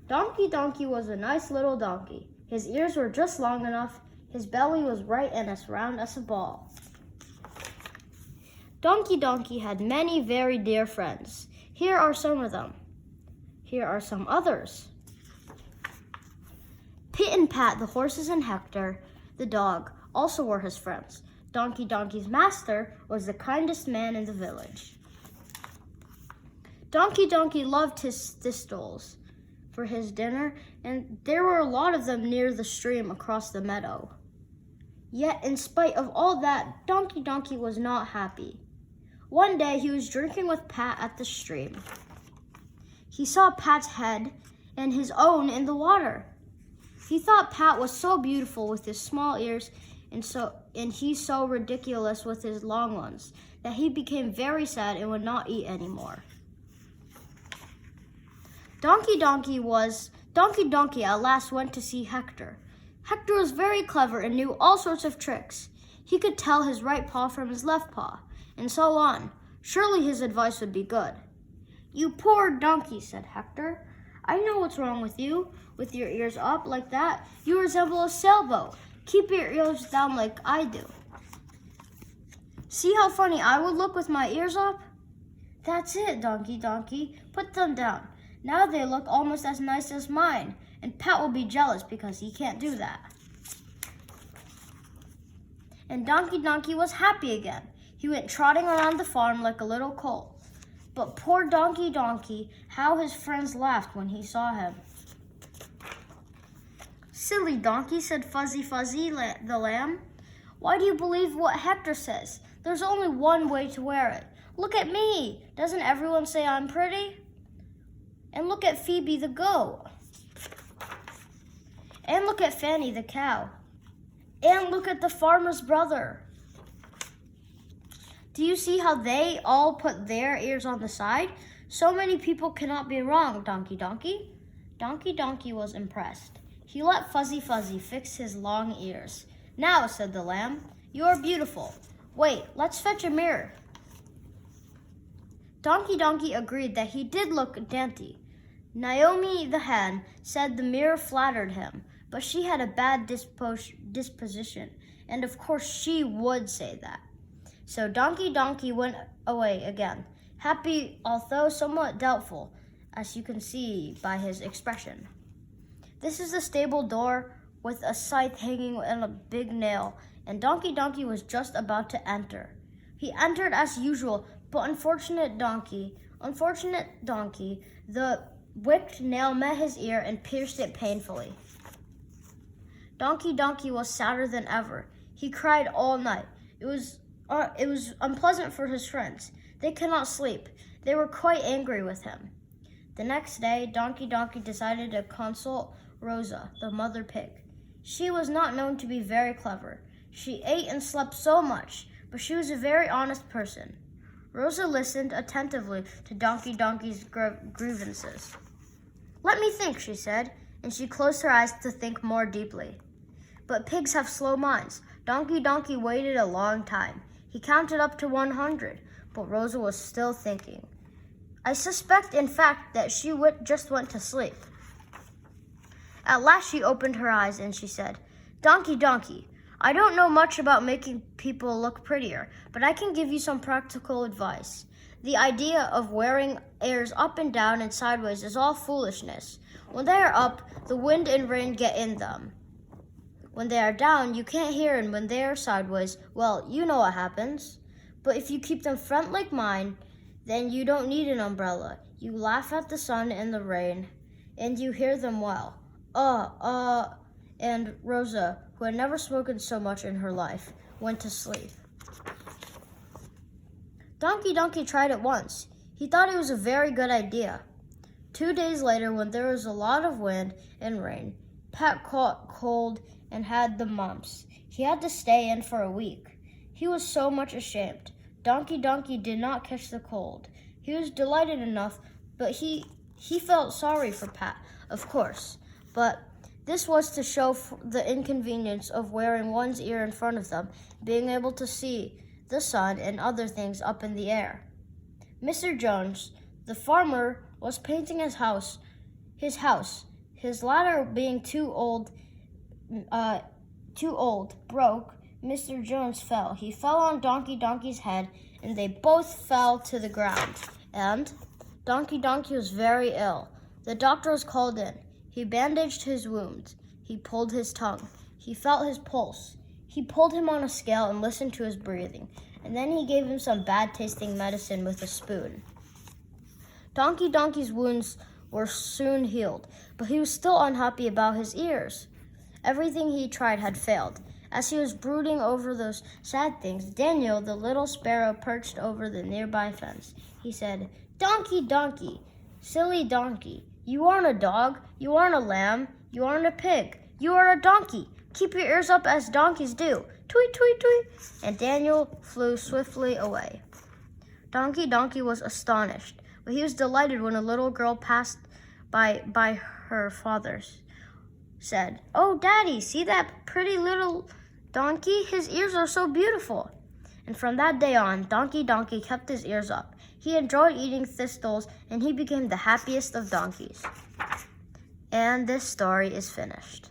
Donkey Donkey was a nice little donkey. His ears were just long enough. His belly was right and as round as a ball. Donkey Donkey had many very dear friends. Here are some of them. Here are some others. Pit and Pat, the horses, and Hector, the dog, also were his friends. Donkey Donkey's master was the kindest man in the village. Donkey Donkey loved his thistles for his dinner, and there were a lot of them near the stream across the meadow. Yet, in spite of all that, Donkey Donkey was not happy. One day, he was drinking with Pat at the stream. He saw Pat's head and his own in the water. He thought Pat was so beautiful with his small ears and he's so ridiculous with his long ones that he became very sad and would not eat anymore. Donkey Donkey at last went to see Hector. Hector was very clever and knew all sorts of tricks. He could tell his right paw from his left paw, and so on. Surely his advice would be good. "You poor donkey," said Hector. "I know what's wrong with you. With your ears up like that, you resemble a sailboat. Keep your ears down like I do. See how funny I would look with my ears up?" "That's it, Donkey Donkey. Put them down. Now they look almost as nice as mine, and Pat will be jealous because he can't do that." And Donkey Donkey was happy again. He went trotting around the farm like a little colt. But poor Donkey Donkey, how his friends laughed when he saw him. "Silly donkey," said Fuzzy Fuzzy the lamb. "Why do you believe what Hector says? There's only one way to wear it. Look at me. Doesn't everyone say I'm pretty? And look at Phoebe the goat. And look at Fanny the cow. And look at the farmer's brother. Do you see how they all put their ears on the side? So many people cannot be wrong, Donkey Donkey." Donkey Donkey was impressed. He let Fuzzy Fuzzy fix his long ears. "Now," said the lamb, "you are beautiful. Wait, let's fetch a mirror." Donkey Donkey agreed that he did look dainty. Naomi the hen said the mirror flattered him, but she had a bad disposition, and of course she would say that. So Donkey Donkey went away again, happy although somewhat doubtful, as you can see by his expression. This is the stable door with a scythe hanging and a big nail, and Donkey Donkey was just about to enter. He entered as usual, but unfortunate donkey, the wicked nail met his ear and pierced it painfully. Donkey Donkey was sadder than ever. He cried all night. It was unpleasant for his friends. They could not sleep. They were quite angry with him. The next day, Donkey Donkey decided to consult Rosa, the mother pig. She was not known to be very clever. She ate and slept so much, but she was a very honest person. Rosa listened attentively to Donkey Donkey's grievances. "Let me think," she said, and she closed her eyes to think more deeply. But pigs have slow minds. Donkey Donkey waited a long time. He counted up to 100, but Rosa was still thinking. I suspect, in fact, that she just went to sleep. At last she opened her eyes and she said, "Donkey Donkey, I don't know much about making people look prettier, but I can give you some practical advice. The idea of wearing ears up and down and sideways is all foolishness. When they are up, the wind and rain get in them. When they are down, you can't hear, and when they are sideways, well, you know what happens. But if you keep them front like mine, then you don't need an umbrella. You laugh at the sun and the rain, and you hear them well." And Rosa, who had never spoken so much in her life, went to sleep. Donkey Donkey tried it once. He thought it was a very good idea. 2 days later, when there was a lot of wind and rain, Pat caught cold and had the mumps. He had to stay in for a week. He was so much ashamed. Donkey Donkey did not catch the cold. He was delighted enough, but he felt sorry for Pat, of course. But this was to show the inconvenience of wearing one's ear in front of them, being able to see the sun and other things up in the air. Mr. Jones, the farmer, was painting his house, His ladder being too old, broke, Mr. Jones fell. He fell on Donkey Donkey's head, and they both fell to the ground. And Donkey Donkey was very ill. The doctor was called in. He bandaged his wounds. He pulled his tongue. He felt his pulse. He pulled him on a scale and listened to his breathing. And then he gave him some bad-tasting medicine with a spoon. Donkey Donkey's wounds were soon healed, but he was still unhappy about his ears. Everything he tried had failed. As he was brooding over those sad things, Daniel, the little sparrow, perched over the nearby fence. He said, "Donkey, Donkey, silly donkey, you aren't a dog, you aren't a lamb, you aren't a pig, you are a donkey. Keep your ears up as donkeys do. Tweet, tweet, tweet." And Daniel flew swiftly away. Donkey Donkey was astonished, but he was delighted when a little girl passed by her father's. Said, "Oh, Daddy, see that pretty little donkey? His ears are so beautiful." And from that day on, Donkey Donkey kept his ears up. He enjoyed eating thistles, and he became the happiest of donkeys. And this story is finished.